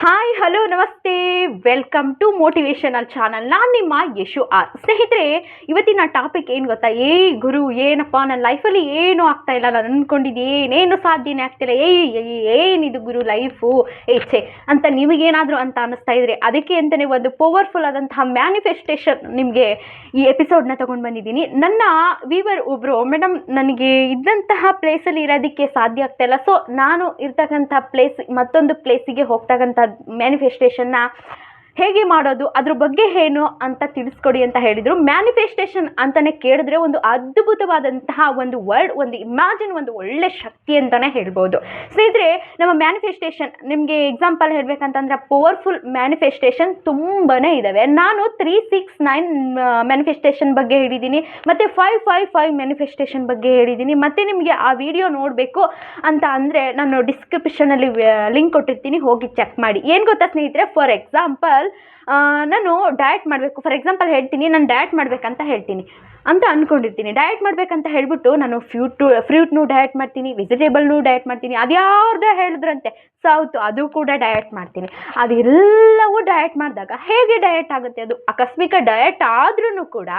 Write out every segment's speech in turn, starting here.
Hi hello ನಮಸ್ತೆ welcome to motivational channel. ನಾನು ನಿಮ್ಮ ಯಶು ಆರ್. ಸ್ನೇಹಿತರೆ, ಇವತ್ತಿನ ಟಾಪಿಕ್ ಏನು ಗೊತ್ತಾ? ಗುರು ಏನಪ್ಪ ನನ್ನ ಲೈಫಲ್ಲಿ ಏನೂ ಆಗ್ತಾ ಇಲ್ಲ, ನಾನು ಅಂದ್ಕೊಂಡಿದ್ದು ಏನೇನು ಸಾಧ್ಯನೇ ಆಗ್ತಿಲ್ಲ, ಏನಿದು ಗುರು ಲೈಫು ಛೇ ಅಂತ ನಿಮಗೇನಾದರೂ ಅಂತ ಅನ್ನಿಸ್ತಾ ಇದ್ರೆ ಅದಕ್ಕೆ ಅಂತಲೇ ಒಂದು ಪವರ್ಫುಲ್ ಆದಂತಹ ಮ್ಯಾನಿಫೆಸ್ಟೇಷನ್ ನಿಮಗೆ ಈ ಎಪಿಸೋಡ್ನ ತೊಗೊಂಡು ಬಂದಿದ್ದೀನಿ. ನನ್ನ ವೀವರ್ ಒಬ್ಬರು ಮೇಡಮ್ ನನಗೆ ಇದ್ದಂತಹ ಪ್ಲೇಸಲ್ಲಿ ಇರೋದಕ್ಕೆ ಸಾಧ್ಯ ಆಗ್ತಾ ಇಲ್ಲ, ಸೊ ನಾನು ಇರ್ತಕ್ಕಂಥ ಪ್ಲೇಸ್ ಮತ್ತೊಂದು ಪ್ಲೇಸಿಗೆ ಹೋಗ್ತಕ್ಕಂಥ ಮ್ಯಾನಿಫೆಸ್ಟೇಷನ್ನ ಹೇಗೆ ಮಾಡೋದು, ಅದ್ರ ಬಗ್ಗೆ ಏನು ಅಂತ ತಿಳಿಸ್ಕೊಡಿ ಅಂತ ಹೇಳಿದರು. ಮ್ಯಾನಿಫೆಸ್ಟೇಷನ್ ಅಂತಲೇ ಕೇಳಿದ್ರೆ ಒಂದು ಅದ್ಭುತವಾದಂತಹ ಒಂದು ವರ್ಡ್, ಒಂದು ಇಮ್ಯಾಜಿನ್, ಒಂದು ಒಳ್ಳೆ ಶಕ್ತಿ ಅಂತಲೇ ಹೇಳ್ಬೋದು. ಸ್ನೇಹಿತರೆ, ನಮ್ಮ ಮ್ಯಾನಿಫೆಸ್ಟೇಷನ್ ನಿಮಗೆ ಎಕ್ಸಾಂಪಲ್ ಹೇಳಬೇಕಂತಂದ್ರೆ ಪವರ್ಫುಲ್ ಮ್ಯಾನಿಫೆಸ್ಟೇಷನ್ ತುಂಬಾ ಇದ್ದಾವೆ. ನಾನು 369 ಮ್ಯಾನಿಫೆಸ್ಟೇಷನ್ ಬಗ್ಗೆ ಹೇಳಿದ್ದೀನಿ, ಮತ್ತು 555 ಮ್ಯಾನಿಫೆಸ್ಟೇಷನ್ ಬಗ್ಗೆ ಹೇಳಿದ್ದೀನಿ. ಮತ್ತು ನಿಮಗೆ ಆ ವಿಡಿಯೋ ನೋಡಬೇಕು ಅಂತ ಅಂದರೆ ನಾನು ಡಿಸ್ಕ್ರಿಪ್ಷನಲ್ಲಿ ಲಿಂಕ್ ಕೊಟ್ಟಿರ್ತೀನಿ, ಹೋಗಿ ಚೆಕ್ ಮಾಡಿ. ಏನು ಗೊತ್ತಾ ಸ್ನೇಹಿತರೆ, ಫಾರ್ ಎಕ್ಸಾಂಪಲ್ ನಾನು ಡಯಟ್ ಮಾಡಬೇಕು, ಫಾರ್ ಎಕ್ಸಾಂಪಲ್ ಹೇಳ್ತೀನಿ, ನಾನು ಡಯಟ್ ಮಾಡಬೇಕಂತ ಹೇಳ್ತೀನಿ ಅಂತ ಅಂದ್ಕೊಂಡಿರ್ತೀನಿ. ಡಯಟ್ ಮಾಡಬೇಕಂತ ಹೇಳ್ಬಿಟ್ಟು ನಾನು ಫ್ರೂಟ್ನು ಡಯಟ್ ಮಾಡ್ತೀನಿ, ವೆಜಿಟೇಬಲ್ನು ಡಯಟ್ ಮಾಡ್ತೀನಿ, ಅದ್ಯಾವ್ದೇ ಹೇಳಿದ್ರಂತೆ ಸೌತ್ ಅದು ಕೂಡ ಡಯಟ್ ಮಾಡ್ತೀನಿ. ಅದೆಲ್ಲವೂ ಡಯಟ್ ಮಾಡಿದಾಗ ಹೇಗೆ ಡಯಟ್ ಆಗುತ್ತೆ? ಅದು ಆಕಸ್ಮಿಕ ಡಯಟ್ ಆದ್ರೂ ಕೂಡ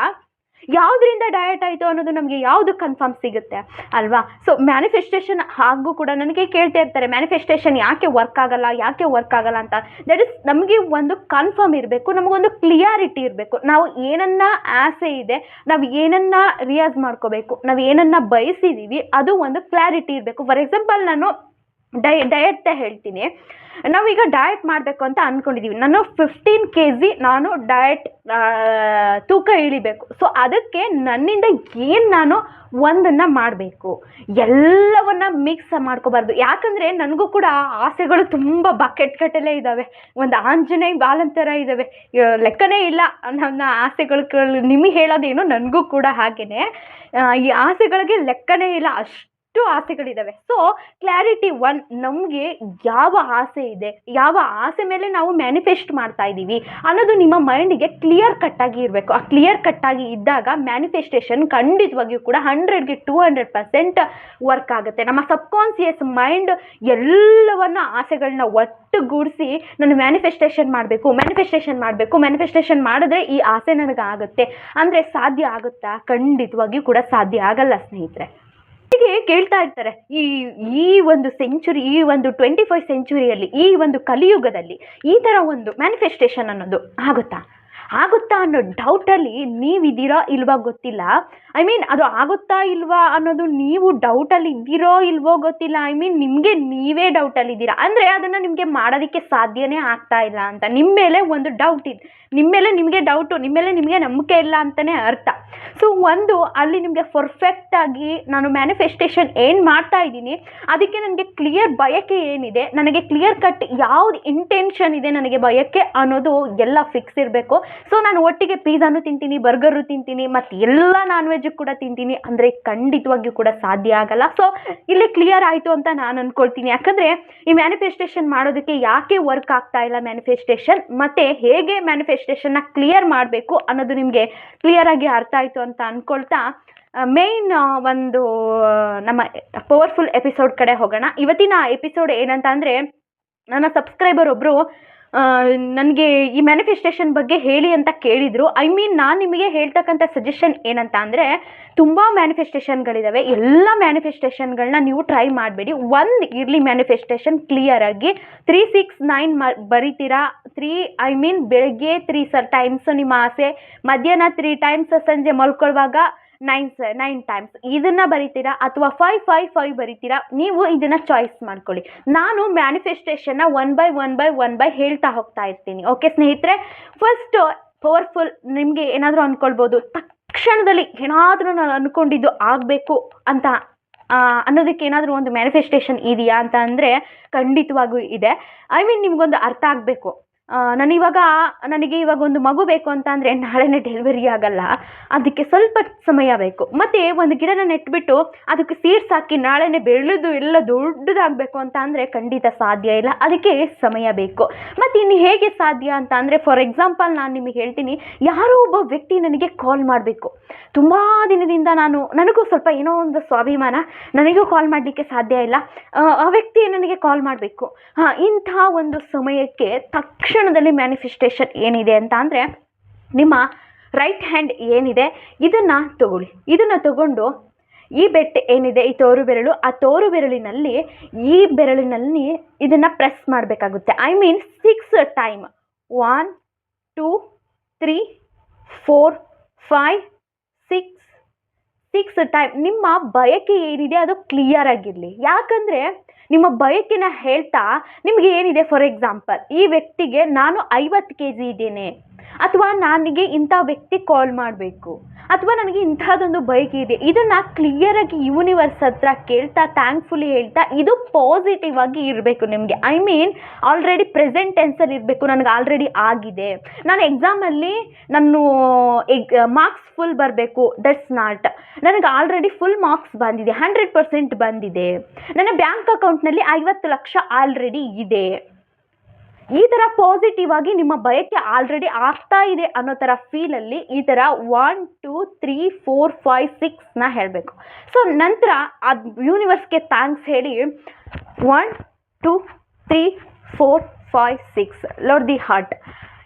ಯಾವುದರಿಂದ ಡಯಟ್ ಆಯಿತು ಅನ್ನೋದು ನಮಗೆ ಯಾವುದು ಕನ್ಫರ್ಮ್ ಸಿಗುತ್ತೆ ಅಲ್ವಾ? ಸೊ ಮ್ಯಾನಿಫೆಸ್ಟೇಷನ್ ಹಾಗೂ ಕೂಡ ನನಗೆ ಕೇಳ್ತಾ ಇರ್ತಾರೆ, ಮ್ಯಾನಿಫೆಸ್ಟೇಷನ್ ಯಾಕೆ ವರ್ಕ್ ಆಗಲ್ಲ ಅಂತ. ದಟ್ ಇಸ್ ನಮಗೆ ಒಂದು ಕನ್ಫರ್ಮ್ ಇರಬೇಕು, ನಮಗೊಂದು ಕ್ಲಿಯಾರಿಟಿ ಇರಬೇಕು. ನಾವು ಏನನ್ನ ಆಸೆ ಇದೆ, ನಾವು ಏನನ್ನ ರಿಯಾಜ್ ಮಾಡ್ಕೋಬೇಕು, ನಾವು ಏನನ್ನ ಬಯಸಿದ್ದೀವಿ, ಅದು ಒಂದು ಕ್ಲಾರಿಟಿ ಇರಬೇಕು. ಫಾರ್ ಎಕ್ಸಾಂಪಲ್ ನಾನು ಡಯಟ್ ಹೇಳ್ತೀನಿ. ನಾವೀಗ ಡಯಟ್ ಮಾಡಬೇಕು ಅಂತ ಅಂದ್ಕೊಂಡಿದ್ದೀವಿ. ನಾನು 15 kg ನಾನು ಡಯಟ್ ತೂಕ ಇಳಿಬೇಕು. ಸೊ ಅದಕ್ಕೆ ನನ್ನಿಂದ ಏನು ನಾನು ಒಂದನ್ನು ಮಾಡಬೇಕು, ಎಲ್ಲವನ್ನ ಮಿಕ್ಸ್ ಮಾಡ್ಕೋಬಾರ್ದು. ಯಾಕಂದರೆ ನನಗೂ ಕೂಡ ಆಸೆಗಳು ತುಂಬ ಬಕೆಟ್ಗಟ್ಟಲೆ ಇದ್ದಾವೆ, ಒಂದು ಆಂಜನೇಯ ಬಾಲಂತರ ಇದ್ದಾವೆ, ಲೆಕ್ಕನೇ ಇಲ್ಲ ನನ್ನ ಆಸೆಗಳು. ನಿಮಗೆ ಹೇಳೋದೇನು, ನನಗೂ ಕೂಡ ಹಾಗೆಯೇ ಈ ಆಸೆಗಳಿಗೆ ಲೆಕ್ಕನೇ ಇಲ್ಲ, ಅಷ್ಟು ಆಸೆಗಳಿದ್ದಾವೆ. ಸೊ ಕ್ಲಾರಿಟಿ ಒನ್, ನಮಗೆ ಯಾವ ಆಸೆ ಇದೆ, ಯಾವ ಆಸೆ ಮೇಲೆ ನಾವು ಮ್ಯಾನಿಫೆಸ್ಟ್ ಮಾಡ್ತಾ ಇದ್ದೀವಿ ಅನ್ನೋದು ನಿಮ್ಮ ಮೈಂಡಿಗೆ ಕ್ಲಿಯರ್ ಕಟ್ಟಾಗಿ ಇರಬೇಕು. ಆ ಕ್ಲಿಯರ್ ಕಟ್ಟಾಗಿ ಇದ್ದಾಗ ಮ್ಯಾನಿಫೆಸ್ಟೇಷನ್ ಖಂಡಿತವಾಗಿಯೂ ಕೂಡ 100ಗೆ 200% ವರ್ಕ್ ಆಗುತ್ತೆ. ನಮ್ಮ ಸಬ್ಕಾನ್ಸಿಯಸ್ ಮೈಂಡ್ ಎಲ್ಲವನ್ನ ಆಸೆಗಳನ್ನ ಒಟ್ಟುಗೂಡಿಸಿ ನಾನು ಮ್ಯಾನಿಫೆಸ್ಟೇಷನ್ ಮಾಡಿದ್ರೆ ಈ ಆಸೆ ನನಗಾಗುತ್ತೆ ಅಂದರೆ ಸಾಧ್ಯ ಆಗುತ್ತಾ? ಖಂಡಿತವಾಗಿಯೂ ಕೂಡ ಸಾಧ್ಯ ಆಗಲ್ಲ ಸ್ನೇಹಿತರೆ. ಹೀಗೆ ಕೇಳ್ತಾ ಇರ್ತಾರೆ, ಈ ಒಂದು ಸೆಂಚುರಿ, ಈ ಒಂದು 21st ಸೆಂಚುರಿಯಲ್ಲಿ, ಈ ಒಂದು ಕಲಿಯುಗದಲ್ಲಿ ಈ ಥರ ಒಂದು ಮ್ಯಾನಿಫೆಸ್ಟೇಷನ್ ಅನ್ನೋದು ಆಗುತ್ತಾ ಅನ್ನೋ ಡೌಟಲ್ಲಿ ನೀವಿದ್ದೀರಾ ಇಲ್ವಾ ಗೊತ್ತಿಲ್ಲ. ಅದು ಆಗುತ್ತಾ ಇಲ್ವಾ ಅನ್ನೋದು ನೀವು ಡೌಟಲ್ಲಿ ಇದ್ದೀರೋ ಇಲ್ವೋ ಗೊತ್ತಿಲ್ಲ. ನಿಮಗೆ ನೀವೇ ಡೌಟಲ್ಲಿದ್ದೀರಾ ಅಂದರೆ ಅದನ್ನು ನಿಮಗೆ ಮಾಡೋದಕ್ಕೆ ಸಾಧ್ಯನೇ ಆಗ್ತಾ ಇಲ್ಲ ಅಂತ. ನಿಮ್ಮ ಮೇಲೆ ಒಂದು ಡೌಟ್ ಇದೆ, ನಿಮ್ಮ ಮೇಲೆ ನಿಮಗೆ ನಂಬಿಕೆ ಇಲ್ಲ ಅಂತಲೇ ಅರ್ಥ. ಸೊ ಒಂದು ಅಲ್ಲಿ ನಿಮಗೆ ಪರ್ಫೆಕ್ಟಾಗಿ ನಾನು ಮ್ಯಾನಿಫೆಸ್ಟೇಷನ್ ಏನು ಮಾಡ್ತಾ ಇದ್ದೀನಿ, ಅದಕ್ಕೆ ನನಗೆ ಕ್ಲಿಯರ್ ಬಯಕೆ ಏನಿದೆ, ನನಗೆ ಕ್ಲಿಯರ್ ಕಟ್ ಯಾವ್ದು ಇಂಟೆನ್ಷನ್ ಇದೆ ನನಗೆ ಬಯಕೆ ಅನ್ನೋದು ಎಲ್ಲ ಫಿಕ್ಸ್ ಇರಬೇಕು. ಸೊ ನಾನು ಒಟ್ಟಿಗೆ ಪಿಜ್ಜಾನು ತಿಂತೀನಿ, ಬರ್ಗರು ತಿಂತೀನಿ, ಮತ್ತು ಎಲ್ಲ ನಾನ್ ವೆಜ್ ಕೂಡ ತಿಂತೀನಿ ಅಂದರೆ ಖಂಡಿತವಾಗಿಯೂ ಕೂಡ ಸಾಧ್ಯ ಆಗಲ್ಲ. ಸೊ ಇಲ್ಲಿ ಕ್ಲಿಯರ್ ಆಯಿತು ಅಂತ ನಾನು ಅಂದ್ಕೊಳ್ತೀನಿ. ಯಾಕಂದರೆ ಈ ಮ್ಯಾನಿಫೆಸ್ಟೇಷನ್ ಮಾಡೋದಕ್ಕೆ ಯಾಕೆ ವರ್ಕ್ ಆಗ್ತಾ ಇಲ್ಲ ಮ್ಯಾನಿಫೆಸ್ಟೇಷನ್, ಮತ್ತು ಹೇಗೆ ಮ್ಯಾನಿಫೆಸ್ಟೇಷನ್ನ ಕ್ಲಿಯರ್ ಮಾಡಬೇಕು ಅನ್ನೋದು ನಿಮಗೆ ಕ್ಲಿಯರಾಗಿ ಅರ್ಥ ಆಯಿತು ಅಂತ ಅಂದ್ಕೊಳ್ತಾ ಮೇಯ್ನ್ ಒಂದು ನಮ್ಮ ಪವರ್ಫುಲ್ ಎಪಿಸೋಡ್ ಕಡೆ ಹೋಗೋಣ. ಇವತ್ತಿನ ಎಪಿಸೋಡ್ ಏನಂತ ಅಂದರೆ, ನನ್ನ ಸಬ್ಸ್ಕ್ರೈಬರ್ ಒಬ್ಬರು ನನಗೆ ಈ ಮ್ಯಾನಿಫೆಸ್ಟೇಷನ್ ಬಗ್ಗೆ ಹೇಳಿ ಅಂತ ಕೇಳಿದರು. ನಾನು ನಿಮಗೆ ಹೇಳ್ತಕ್ಕಂಥ ಸಜೆಷನ್ ಏನಂತ ಅಂದರೆ, ತುಂಬ ಮ್ಯಾನಿಫೆಸ್ಟೇಷನ್ಗಳಿದ್ದಾವೆ, ಎಲ್ಲ ಮ್ಯಾನಿಫೆಸ್ಟೇಷನ್ಗಳನ್ನ ನೀವು ಟ್ರೈ ಮಾಡಬೇಡಿ. ಒಂದು ಇರಲಿ ಮ್ಯಾನಿಫೆಸ್ಟೇಷನ್ ಕ್ಲಿಯರಾಗಿ 369 ಬರೀತೀರಾ. ಬೆಳಗ್ಗೆ 3 ಟೈಮ್ಸ್ ನಿಮ್ಮ ಆಸೆ, ಮಧ್ಯಾಹ್ನ 3 ಟೈಮ್ಸ್, ಸಂಜೆ ಮಲ್ಕೊಳ್ಳುವಾಗ 9 ಟೈಮ್ಸ್ ಇದನ್ನು ಬರೀತೀರಾ, ಅಥವಾ 555 ಬರೀತೀರಾ. ನೀವು ಇದನ್ನು ಚಾಯ್ಸ್ ಮಾಡ್ಕೊಳ್ಳಿ. ನಾನು ಮ್ಯಾನಿಫೆಸ್ಟೇಷನ್ನ ಒನ್ ಬೈ ಹೇಳ್ತಾ ಹೋಗ್ತಾ ಇರ್ತೀನಿ. ಓಕೆ ಸ್ನೇಹಿತರೆ, ಫಸ್ಟ್ ಪವರ್ಫುಲ್, ನಿಮಗೆ ಏನಾದರೂ ಅಂದ್ಕೊಳ್ಬೋದು, ತಕ್ಷಣದಲ್ಲಿ ಏನಾದರೂ ನಾನು ಅಂದ್ಕೊಂಡಿದ್ದು ಆಗಬೇಕು ಅಂತ ಅನ್ನೋದಕ್ಕೆ ಏನಾದರೂ ಒಂದು ಮ್ಯಾನಿಫೆಸ್ಟೇಷನ್ ಇದೆಯಾ ಅಂತ ಅಂದರೆ ಖಂಡಿತವಾಗೂ ಇದೆ. ನಿಮಗೊಂದು ಅರ್ಥ ಆಗಬೇಕು. ನನಗೆ ಇವಾಗ ಒಂದು ಮಗು ಬೇಕು ಅಂತ ಅಂದರೆ ನಾಳೆನೇ ಡೆಲಿವರಿ ಆಗಲ್ಲ, ಅದಕ್ಕೆ ಸ್ವಲ್ಪ ಸಮಯ ಬೇಕು. ಮತ್ತು ಒಂದು ಗಿಡನ ನೆಟ್ಬಿಟ್ಟು ಅದಕ್ಕೆ ಸೀಡ್ಸ್ ಹಾಕಿ ನಾಳೆನೇ ಬೆಳೆದು ಎಲ್ಲ ದೊಡ್ಡದಾಗಬೇಕು ಅಂತ ಅಂದರೆ ಖಂಡಿತ ಸಾಧ್ಯ ಇಲ್ಲ, ಅದಕ್ಕೆ ಸಮಯ ಬೇಕು. ಮತ್ತು ಇನ್ನು ಹೇಗೆ ಸಾಧ್ಯ ಅಂತ ಅಂದರೆ, ಫಾರ್ ಎಕ್ಸಾಂಪಲ್ ನಾನು ನಿಮಗೆ ಹೇಳ್ತೀನಿ, ಯಾರೋ ಒಬ್ಬ ವ್ಯಕ್ತಿ ನನಗೆ ಕಾಲ್ ಮಾಡಬೇಕು. ತುಂಬ ದಿನದಿಂದ ನನಗೂ ಸ್ವಲ್ಪ ಏನೋ ಒಂದು ಸ್ವಾಭಿಮಾನ, ನನಗೂ ಕಾಲ್ ಮಾಡಲಿಕ್ಕೆ ಸಾಧ್ಯ ಇಲ್ಲ, ಆ ವ್ಯಕ್ತಿ ನನಗೆ ಕಾಲ್ ಮಾಡಬೇಕು. ಇಂಥ ಒಂದು ಸಮಯಕ್ಕೆ ತಕ್ಷಣದಲ್ಲಿ ಮ್ಯಾನಿಫೆಸ್ಟೇಷನ್ ಏನಿದೆ ಅಂತ ಅಂದರೆ, ನಿಮ್ಮ ರೈಟ್ ಹ್ಯಾಂಡ್ ಏನಿದೆ ಇದನ್ನು ತಗೊಳ್ಳಿ. ಇದನ್ನು ತಗೊಂಡು ಈ ಬೆಟ್ ಏನಿದೆ, ಈ ತೋರು ಬೆರಳು, ಆ ತೋರು ಬೆರಳಿನಲ್ಲಿ ಈ ಬೆರಳಿನಲ್ಲಿ ಇದನ್ನು ಪ್ರೆಸ್ ಮಾಡಬೇಕಾಗುತ್ತೆ. I mean 6 time, 1 2 3 4 5 6 time. ನಿಮ್ಮ ಬಯಕೆ ಏನಿದೆ ಅದು ಕ್ಲಿಯರ್ ಆಗಿರಲಿ. ಯಾಕಂದರೆ ನಿಮ್ಮ ಬಯಕೆನ ಹೇಳ್ತಾ ನಿಮಗೆ ಏನಿದೆ, ಫಾರ್ ಎಕ್ಸಾಂಪಲ್ ಈ ವ್ಯಕ್ತಿಗೆ ನಾನು 50 kg ಇದ್ದೇನೆ, ಅಥವಾ ನನಗೆ ಇಂಥ ವ್ಯಕ್ತಿ ಕಾಲ್ ಮಾಡಬೇಕು, ಅಥವಾ ನನಗೆ ಇಂಥದ್ದೊಂದು ಬಯಕೆ ಇದೆ, ಇದನ್ನು ಕ್ಲಿಯರಾಗಿ ಯೂನಿವರ್ಸ್ ಹತ್ರ ಕೇಳ್ತಾ ಥ್ಯಾಂಕ್ಫುಲಿ ಹೇಳ್ತಾ ಇದು ಪಾಸಿಟಿವ್ ಆಗಿ ಇರಬೇಕು ನಿಮಗೆ. ಐ ಮೀನ್ ಆಲ್ರೆಡಿ ಪ್ರೆಸೆಂಟ್ ಟೆನ್ಸಲ್ಲಿ ಇರಬೇಕು. ನನಗೆ ಆಲ್ರೆಡಿ ಆಗಿದೆ, ನಾನು ಎಕ್ಸಾಮಲ್ಲಿ ಮಾರ್ಕ್ಸ್ ಫುಲ್ ಬರಬೇಕು, ದಟ್ಸ್ ನಾಟ್. ನನಗೆ ಆಲ್ರೆಡಿ ಫುಲ್ ಮಾರ್ಕ್ಸ್ ಬಂದಿದೆ, 100% ಬಂದಿದೆ, ನನ್ನ ಬ್ಯಾಂಕ್ ಅಕೌಂಟ್ನಲ್ಲಿ 50 ಲಕ್ಷ ಆಲ್ರೆಡಿ ಇದೆ. ಈ ಥರ ಪಾಸಿಟಿವ್ ಆಗಿ ನಿಮ್ಮ ಬಯಕೆ ಆಲ್ರೆಡಿ ಆಗ್ತಾ ಇದೆ ಅನ್ನೋ ಥರ ಫೀಲಲ್ಲಿ ಈ ಥರ 1 2 3 4 5 6ನ ಹೇಳಬೇಕು. ಸೊ ನಂತರ ಅದು ಯೂನಿವರ್ಸ್ಗೆ ಥ್ಯಾಂಕ್ಸ್ ಹೇಳಿ 1 2 3 4 5 6 ಲೋಡ್ ದಿ ಹಾರ್ಟ್.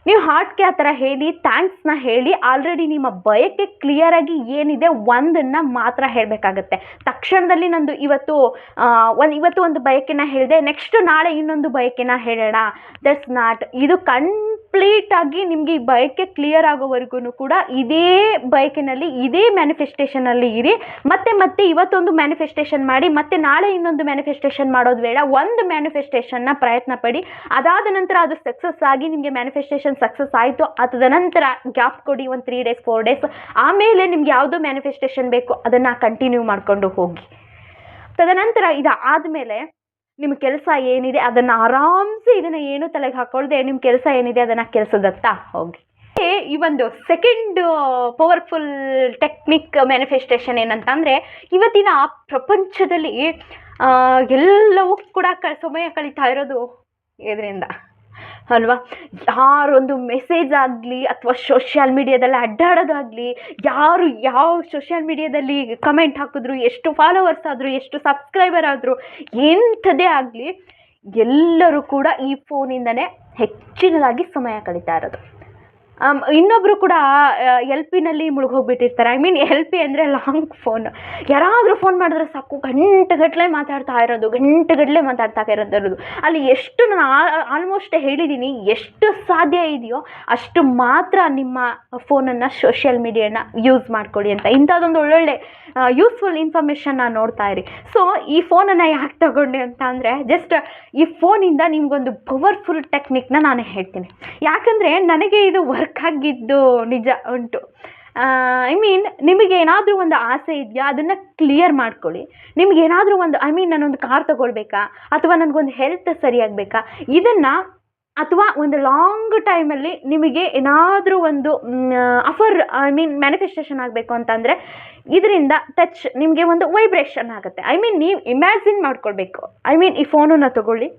ನೀವು ಹಾರ್ಟ್ಗೆ ಆ ಥರ ಹೇಳಿ ಥ್ಯಾಂಕ್ಸ್ನ ಹೇಳಿ ಆಲ್ರೆಡಿ ನಿಮ್ಮ ಬಯಕೆ ಕ್ಲಿಯರಾಗಿ ಏನಿದೆ ಒಂದನ್ನು ಮಾತ್ರ ಹೇಳಬೇಕಾಗತ್ತೆ. ತಕ್ಷಣದಲ್ಲಿ ನಂದು ಇವತ್ತು ಒಂದು ಬಯಕೆನ ಹೇಳಿದೆ, ನೆಕ್ಸ್ಟ್ ನಾಳೆ ಇನ್ನೊಂದು ಬಯಕೆನ ಹೇಳೋಣ, ದಟ್ಸ್ ನಾಟ್. ಇದು ಕಂಪ್ಲೀಟಾಗಿ ನಿಮಗೆ ಈ ಬಯಕೆ ಕ್ಲಿಯರ್ ಆಗೋವರೆಗೂ ಕೂಡ ಇದೇ ಬಯಕೆನಲ್ಲಿ ಇದೇ ಮ್ಯಾನಿಫೆಸ್ಟೇಷನಲ್ಲಿ ಇರಿ. ಮತ್ತೆ ಇವತ್ತೊಂದು ಮ್ಯಾನಿಫೆಸ್ಟೇಷನ್ ಮಾಡಿ, ಮತ್ತೆ ನಾಳೆ ಇನ್ನೊಂದು ಮ್ಯಾನಿಫೆಸ್ಟೇಷನ್ ಮಾಡೋದು ಬೇಡ. ಒಂದು ಮ್ಯಾನಿಫೆಸ್ಟೇಷನ್ನ ಪ್ರಯತ್ನ ಪಡಿ, ಅದಾದ ನಂತರ ಅದು ಸಕ್ಸಸ್ ಆಗಿ ನಿಮಗೆ ಮ್ಯಾನಿಫೆಸ್ಟೇಷನ್ ಸಕ್ಸಸ್ ಆಯಿತು, ಅದರ ನಂತರ ಗ್ಯಾಪ್ ಕೊಡಿ, ಒಂದು 3 days 4 days, ಆಮೇಲೆ ನಿಮ್ಗೆ ಯಾವುದೋ ಮ್ಯಾನಿಫೆಸ್ಟೇಷನ್ ಬೇಕು ಅದನ್ನು ಕಂಟಿನ್ಯೂ ಮಾಡಿಕೊಂಡು ಹೋಗಿ. ತದನಂತರ ಇದಾದಮೇಲೆ ನಿಮ್ಮ ಕೆಲಸ ಏನಿದೆ ಅದನ್ನು ಆರಾಮ್ಸೆ, ಇದನ್ನು ಏನು ತಲೆಗೆ ಹಾಕ್ಕೊಳ್ದೆ ನಿಮ್ಮ ಕೆಲಸ ಏನಿದೆ ಅದನ್ನು ಕೆಲಸದತ್ತ ಹೋಗಿ. ಈ ಒಂದು ಸೆಕೆಂಡ್ ಪವರ್ಫುಲ್ ಟೆಕ್ನಿಕ್ ಮ್ಯಾನಿಫೆಸ್ಟೇಷನ್ ಏನಂತಂದರೆ, ಇವತ್ತಿನ ಪ್ರಪಂಚದಲ್ಲಿ ಎಲ್ಲವೂ ಕೂಡ ಸಮಯ ಕಳೀತಾ ಇರೋದು ಇದರಿಂದ ಅಲ್ವಾ. ಯಾರೊಂದು ಮೆಸೇಜ್ ಆಗಲಿ ಅಥವಾ ಸೋಷಿಯಲ್ ಮೀಡಿಯಾದಲ್ಲಿ ಅಡ್ಡಾಡೋದಾಗಲಿ, ಯಾರು ಯಾವ ಸೋಷಿಯಲ್ ಮೀಡಿಯಾದಲ್ಲಿ ಕಮೆಂಟ್ ಹಾಕಿದ್ರು, ಎಷ್ಟು ಫಾಲೋವರ್ಸ್ ಆದರೂ, ಎಷ್ಟು ಸಬ್ಸ್ಕ್ರೈಬರ್ ಆದರೂ, ಎಂಥದೇ ಆಗಲಿ, ಎಲ್ಲರೂ ಕೂಡ ಈ ಫೋನಿಂದನೇ ಹೆಚ್ಚಿನದಾಗಿ ಸಮಯ ಕಳೀತಾ ಇರೋದು. ಇನ್ನೊಬ್ಬರು ಕೂಡ LPನಲ್ಲಿ ಮುಳುಗೋಗ್ಬಿಟ್ಟಿರ್ತಾರೆ. ಐ ಮೀನ್ LP ಅಂದರೆ ಲಾಂಗ್ ಫೋನ್. ಯಾರಾದರೂ ಫೋನ್ ಮಾಡಿದ್ರೆ ಸಾಕು ಗಂಟೆಗಟ್ಟಲೆ ಮಾತಾಡ್ತಾ ಇರೋದು. ಅಲ್ಲಿ ಎಷ್ಟು ನಾನು ಆಲ್ಮೋಸ್ಟ್ ಹೇಳಿದ್ದೀನಿ, ಎಷ್ಟು ಸಾಧ್ಯ ಇದೆಯೋ ಅಷ್ಟು ಮಾತ್ರ ನಿಮ್ಮ ಫೋನನ್ನು ಸೋಷಿಯಲ್ ಮೀಡಿಯಾನ ಯೂಸ್ ಮಾಡ್ಕೊಳ್ಳಿ ಅಂತ. ಇಂಥದ್ದೊಂದು ಒಳ್ಳೊಳ್ಳೆ ಯೂಸ್ಫುಲ್ ಇನ್ಫಾರ್ಮೇಷನ್ ನಾನು ನೋಡ್ತಾ ಇರಿ. ಸೊ ಈ ಫೋನನ್ನು ಯಾಕೆ ತಗೊಂಡೆ ಅಂತ ಅಂದರೆ, ಜಸ್ಟ್ ಈ ಫೋನಿಂದ ನಿಮಗೊಂದು ಪವರ್ಫುಲ್ ಟೆಕ್ನಿಕ್ನ ನಾನು ಹೇಳ್ತೀನಿ. ಯಾಕಂದರೆ ನನಗೆ ಇದು ವರ್ಕ್ ಆಗಿದ್ದು ನಿಜ ಉಂಟು. ಐ ಮೀನ್ ನಿಮಗೇನಾದರೂ ಒಂದು ಆಸೆ ಇದೆಯಾ, ಅದನ್ನು ಕ್ಲಿಯರ್ ಮಾಡ್ಕೊಳ್ಳಿ. ನಿಮಗೇನಾದರೂ ಒಂದು ನಾನೊಂದು ಕಾರ್ ತೊಗೊಳ್ಬೇಕಾ, ಅಥವಾ ನನಗೊಂದು ಹೆಲ್ತ್ ಸರಿಯಾಗಬೇಕಾ, ಇದನ್ನು, ಅಥವಾ ಒಂದು ಲಾಂಗ್ ಟೈಮಲ್ಲಿ ನಿಮಗೆ ಏನಾದರೂ ಒಂದು ಮ್ಯಾನಿಫೆಸ್ಟೇಷನ್ ಆಗಬೇಕು ಅಂತಂದರೆ ಇದರಿಂದ ಟಚ್ ನಿಮಗೆ ಒಂದು ವೈಬ್ರೇಷನ್ ಆಗುತ್ತೆ. ನೀವು ಇಮ್ಯಾಜಿನ್ ಮಾಡ್ಕೊಳ್ಬೇಕು. ಈ ಫೋನನ್ನು ತಗೊಳ್ಳಿ,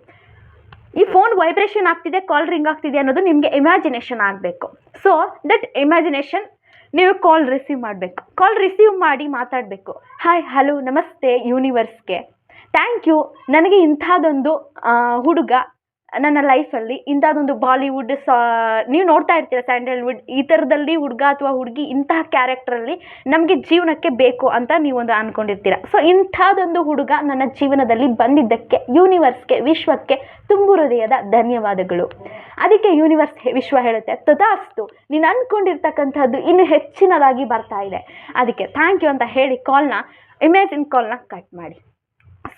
ಈ ಫೋನ್ ವೈಬ್ರೇಷನ್ ಆಗ್ತಿದೆ, ಕಾಲ್ ರಿಂಗ್ ಆಗ್ತಿದೆ ಅನ್ನೋದು ನಿಮಗೆ ಇಮ್ಯಾಜಿನೇಷನ್ ಆಗಬೇಕು. ಸೊ ದಟ್ ಇಮ್ಯಾಜಿನೇಷನ್ ನೀವು ಕಾಲ್ ರಿಸೀವ್ ಮಾಡಬೇಕು. ಕಾಲ್ ರಿಸೀವ್ ಮಾಡಿ ಮಾತಾಡಬೇಕು. ಹಾಯ್, ಹಲೋ, ನಮಸ್ತೆ ಯೂನಿವರ್ಸ್ಗೆ, ಥ್ಯಾಂಕ್ ಯು. ನನಗೆ ಇಂಥದ್ದೊಂದು ಹುಡುಗ ನನ್ನ ಲೈಫಲ್ಲಿ, ಇಂಥದ್ದೊಂದು ಬಾಲಿವುಡ್ ನೀವು ನೋಡ್ತಾ ಇರ್ತೀರ, ಸ್ಯಾಂಡಲ್ವುಡ್ ಈ ಥರದಲ್ಲಿ ಹುಡುಗ ಅಥವಾ ಹುಡುಗಿ ಇಂತಹ ಕ್ಯಾರೆಕ್ಟ್ರಲ್ಲಿ ನಮಗೆ ಜೀವನಕ್ಕೆ ಬೇಕು ಅಂತ ನೀವೊಂದು ಅಂದ್ಕೊಂಡಿರ್ತೀರ. ಸೊ ಇಂಥದ್ದೊಂದು ಹುಡುಗ ನನ್ನ ಜೀವನದಲ್ಲಿ ಬಂದಿದ್ದಕ್ಕೆ ಯೂನಿವರ್ಸ್ಗೆ, ವಿಶ್ವಕ್ಕೆ ತುಂಬು ಹೃದಯದ ಧನ್ಯವಾದಗಳು. ಅದಕ್ಕೆ ವಿಶ್ವ ಹೇಳುತ್ತೆ, ತಥಾಸ್ತು, ನೀನು ಅಂದ್ಕೊಂಡಿರ್ತಕ್ಕಂಥದ್ದು ಇನ್ನೂ ಹೆಚ್ಚಿನದಾಗಿ ಬರ್ತಾ ಇದೆ, ಅದಕ್ಕೆ ಥ್ಯಾಂಕ್ ಯು ಅಂತ ಹೇಳಿ ಇಮ್ಯಾಜಿನ್ ಕಾಲ್ನ ಕಟ್ ಮಾಡಿ.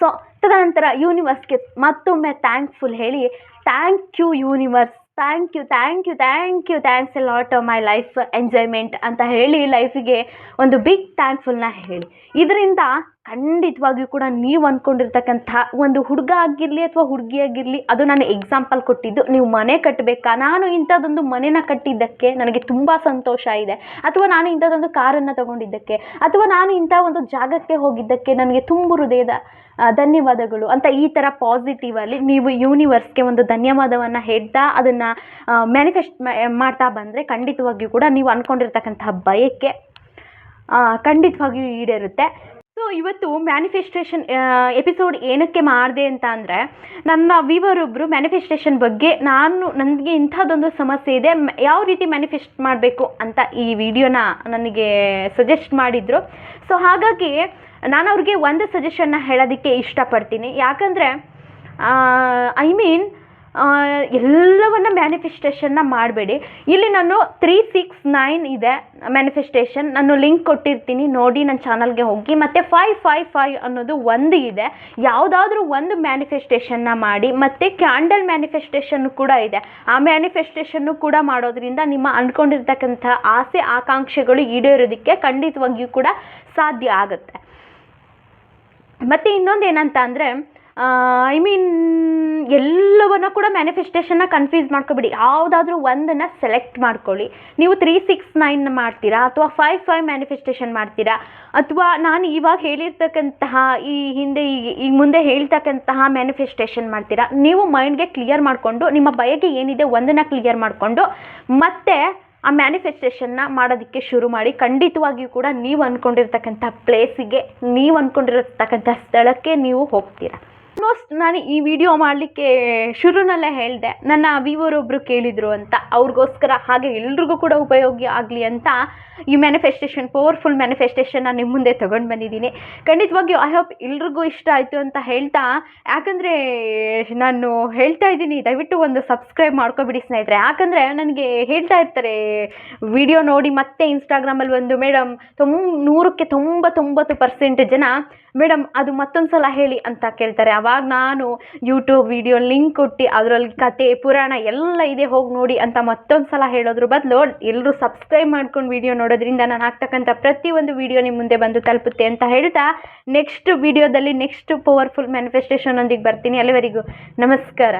ಸೊ ತದನಂತರ ಯೂನಿವರ್ಸ್ಗೆ ಮತ್ತೊಮ್ಮೆ ಥ್ಯಾಂಕ್ಫುಲ್ ಹೇಳಿ, thank you universe, thanks a lot of my life enjoyment ಅಂತ ಹೇಳಿ ಲೈಫಿಗೆ ಒಂದು ಬಿಗ್ ಥ್ಯಾಂಕ್ಫುಲ್ನ ಹೇಳಿ. ಇದರಿಂದ ಖಂಡಿತವಾಗಿಯೂ ಕೂಡ ನೀವು ಅಂದ್ಕೊಂಡಿರ್ತಕ್ಕಂಥ ಒಂದು ಹುಡುಗ ಆಗಿರಲಿ ಅಥವಾ ಹುಡುಗಿ ಆಗಿರಲಿ, ಅದು ನಾನು ಎಕ್ಸಾಂಪಲ್ ಕೊಟ್ಟಿದ್ದು. ನೀವು ಮನೆ ಕಟ್ಟಬೇಕಾ, ನಾನು ಇಂಥದ್ದೊಂದು ಮನೆನ ಕಟ್ಟಿದ್ದಕ್ಕೆ ನನಗೆ ತುಂಬ ಸಂತೋಷ ಇದೆ, ಅಥವಾ ನಾನು ಇಂಥದ್ದೊಂದು ಕಾರನ್ನು ತಗೊಂಡಿದ್ದಕ್ಕೆ, ಅಥವಾ ನಾನು ಇಂಥ ಒಂದು ಜಾಗಕ್ಕೆ ಹೋಗಿದ್ದಕ್ಕೆ ನನಗೆ ತುಂಬ ಹೃದಯದ ಧನ್ಯವಾದಗಳು ಅಂತ ಈ ಥರ ಪಾಸಿಟಿವಲ್ಲಿ ನೀವು ಯೂನಿವರ್ಸ್ಗೆ ಒಂದು ಧನ್ಯವಾದವನ್ನು ಹೇಳ್ತಾ ಅದನ್ನು ಮ್ಯಾನಿಫೆಸ್ಟ್ ಮಾಡ್ತಾ ಬಂದರೆ ಖಂಡಿತವಾಗಿಯೂ ಕೂಡ ನೀವು ಅಂದ್ಕೊಂಡಿರ್ತಕ್ಕಂತಹ ಬಯಕೆ ಖಂಡಿತವಾಗಿಯೂ ಈಡೇರುತ್ತೆ. ಸೊ ಇವತ್ತು ಮ್ಯಾನಿಫೆಸ್ಟೇಷನ್ ಎಪಿಸೋಡ್ ಏನಕ್ಕೆ ಮಾಡಿದೆ ಅಂತ ಅಂದರೆ, ನನ್ನ ವ್ಯೂವರ್ ಒಬ್ಬರು ಮ್ಯಾನಿಫೆಸ್ಟೇಷನ್ ಬಗ್ಗೆ ನನಗೆ ಇಂಥದ್ದೊಂದು ಸಮಸ್ಯೆ ಇದೆ, ಯಾವ ರೀತಿ ಮ್ಯಾನಿಫೆಸ್ಟ್ ಮಾಡಬೇಕು ಅಂತ ಈ ವಿಡಿಯೋನ ನನಗೆ ಸಜೆಸ್ಟ್ ಮಾಡಿದರು. ಸೊ ಹಾಗಾಗಿ ನಾನು ಅವ್ರಿಗೆ ಒಂದು ಸಜೆಷನ್ನ ಹೇಳೋದಕ್ಕೆ ಇಷ್ಟಪಡ್ತೀನಿ. ಯಾಕಂದರೆ ಎಲ್ಲವನ್ನ ಮ್ಯಾನಿಫೆಸ್ಟೇಷನ್ನ ಮಾಡಬೇಡಿ. ಇಲ್ಲಿ ನಾನು 369 ಇದೆ ಮ್ಯಾನಿಫೆಸ್ಟೇಷನ್, ನಾನು ಲಿಂಕ್ ಕೊಟ್ಟಿರ್ತೀನಿ, ನೋಡಿ ನನ್ನ ಚಾನಲ್ಗೆ ಹೋಗಿ. ಮತ್ತು 555 ಅನ್ನೋದು ಒಂದು ಇದೆ, ಯಾವುದಾದ್ರೂ ಒಂದು ಮ್ಯಾನಿಫೆಸ್ಟೇಷನ್ನ ಮಾಡಿ. ಮತ್ತು ಕ್ಯಾಂಡಲ್ ಮ್ಯಾನಿಫೆಸ್ಟೇಷನ್ ಕೂಡ ಇದೆ, ಆ ಮ್ಯಾನಿಫೆಸ್ಟೇಷನ್ನು ಕೂಡ ಮಾಡೋದ್ರಿಂದ ನಿಮ್ಮ ಅಂದ್ಕೊಂಡಿರ್ತಕ್ಕಂಥ ಆಸೆ ಆಕಾಂಕ್ಷೆಗಳು ಈಡೇರೋದಕ್ಕೆ ಖಂಡಿತವಾಗಿಯೂ ಕೂಡ ಸಾಧ್ಯ ಆಗುತ್ತೆ. ಮತ್ತು ಇನ್ನೊಂದು ಏನಂತ ಅಂದರೆ, ಎಲ್ಲವನ್ನ ಕೂಡ ಮ್ಯಾನಿಫೆಸ್ಟೇಷನ್ನ ಕನ್ಫ್ಯೂಸ್ ಮಾಡ್ಕೊಬೇಡಿ. ಯಾವುದಾದ್ರೂ ಒಂದನ್ನು ಸೆಲೆಕ್ಟ್ ಮಾಡ್ಕೊಳ್ಳಿ. ನೀವು 369 ಮಾಡ್ತೀರಾ, ಅಥವಾ 55 ಮ್ಯಾನಿಫೆಸ್ಟೇಷನ್ ಮಾಡ್ತೀರಾ, ಅಥವಾ ನಾನು ಇವಾಗ ಹೇಳಿರ್ತಕ್ಕಂತಹ ಈ ಮುಂದೆ ಹೇಳ್ತಕ್ಕಂತಹ ಮ್ಯಾನಿಫೆಸ್ಟೇಷನ್ ಮಾಡ್ತೀರಾ. ನೀವು ಮೈಂಡ್ಗೆ ಕ್ಲಿಯರ್ ಮಾಡಿಕೊಂಡು, ನಿಮ್ಮ ಬಯಕೆ ಏನಿದೆ ಒಂದನ್ನು ಕ್ಲಿಯರ್ ಮಾಡಿಕೊಂಡು ಮತ್ತೆ ಆ ಮ್ಯಾನಿಫೆಸ್ಟೇಷನ್ನ ಮಾಡೋದಕ್ಕೆ ಶುರು ಮಾಡಿ. ಖಂಡಿತವಾಗಿಯೂ ಕೂಡ ನೀವು ಅಂದ್ಕೊಂಡಿರ್ತಕ್ಕಂಥ ಪ್ಲೇಸಿಗೆ, ನೀವು ಅಂದ್ಕೊಂಡಿರತಕ್ಕಂಥ ಸ್ಥಳಕ್ಕೆ ನೀವು ಹೋಗ್ತೀರಾ. ಆಲ್ಮೋಸ್ಟ್ ನಾನು ಈ ವಿಡಿಯೋ ಮಾಡಲಿಕ್ಕೆ ಶುರುನಲ್ಲೇ ಹೇಳಿದೆ, ನನ್ನ ವ್ಯೂವರ್ ಒಬ್ಬರು ಕೇಳಿದರು ಅಂತ, ಅವ್ರಿಗೋಸ್ಕರ ಹಾಗೆ ಎಲ್ರಿಗೂ ಕೂಡ ಉಪಯೋಗ ಆಗಲಿ ಅಂತ ಈ ಮ್ಯಾನಿಫೆಸ್ಟೇಷನ್, ಪವರ್ಫುಲ್ ಮ್ಯಾನಿಫೆಸ್ಟೇಷನ್ನ ನಿಮ್ಮ ಮುಂದೆ ತೊಗೊಂಡು ಬಂದಿದ್ದೀನಿ. ಖಂಡಿತವಾಗಿಯೂ ಐ ಹೋಪ್ ಎಲ್ರಿಗೂ ಇಷ್ಟ ಆಯಿತು ಅಂತ ಹೇಳ್ತಾ, ಯಾಕಂದರೆ ನಾನು ಹೇಳ್ತಾ ಇದ್ದೀನಿ, ದಯವಿಟ್ಟು ಒಂದು ಸಬ್ಸ್ಕ್ರೈಬ್ ಮಾಡ್ಕೊಬಿಡಿ ಸ್ನೇಹಿತರೆ. ಯಾಕಂದರೆ ನನಗೆ ಹೇಳ್ತಾ ಇರ್ತಾರೆ ವಿಡಿಯೋ ನೋಡಿ ಮತ್ತೆ ಇನ್ಸ್ಟಾಗ್ರಾಮಲ್ಲಿ ಒಂದು, ಮೇಡಮ್ 99% ಜನ ಮೇಡಮ್ ಅದು ಮತ್ತೊಂದು ಸಲ ಹೇಳಿ ಅಂತ ಕೇಳ್ತಾರೆ. ಆವಾಗ ನಾನು ಯೂಟ್ಯೂಬ್ ವಿಡಿಯೋ ಲಿಂಕ್ ಕೊಟ್ಟು ಅದರಲ್ಲಿ ಕತೆ ಪುರಾಣ ಎಲ್ಲ ಇದೆ, ಹೋಗಿ ನೋಡಿ ಅಂತ ಮತ್ತೊಂದು ಸಲ ಹೇಳೋದ್ರ ಬದಲು ಎಲ್ಲರೂ ಸಬ್ಸ್ಕ್ರೈಬ್ ಮಾಡ್ಕೊಂಡು ವಿಡಿಯೋ ನೋಡೋದ್ರಿಂದ ನಾನು ಹಾಕ್ತಕ್ಕಂಥ ಪ್ರತಿಯೊಂದು ವಿಡಿಯೋ ನಿಮ್ಮ ಮುಂದೆ ಬಂದು ತಲುಪುತ್ತೆ ಅಂತ ಹೇಳ್ತಾ, ನೆಕ್ಸ್ಟ್ ವಿಡಿಯೋದಲ್ಲಿ ನೆಕ್ಸ್ಟ್ ಪವರ್ಫುಲ್ ಮ್ಯಾನಿಫೆಸ್ಟೇಷನ್ ಒಂದಿಗೆ ಬರ್ತೀನಿ. ಅಲ್ಲಿವರೆಗೂ ನಮಸ್ಕಾರ.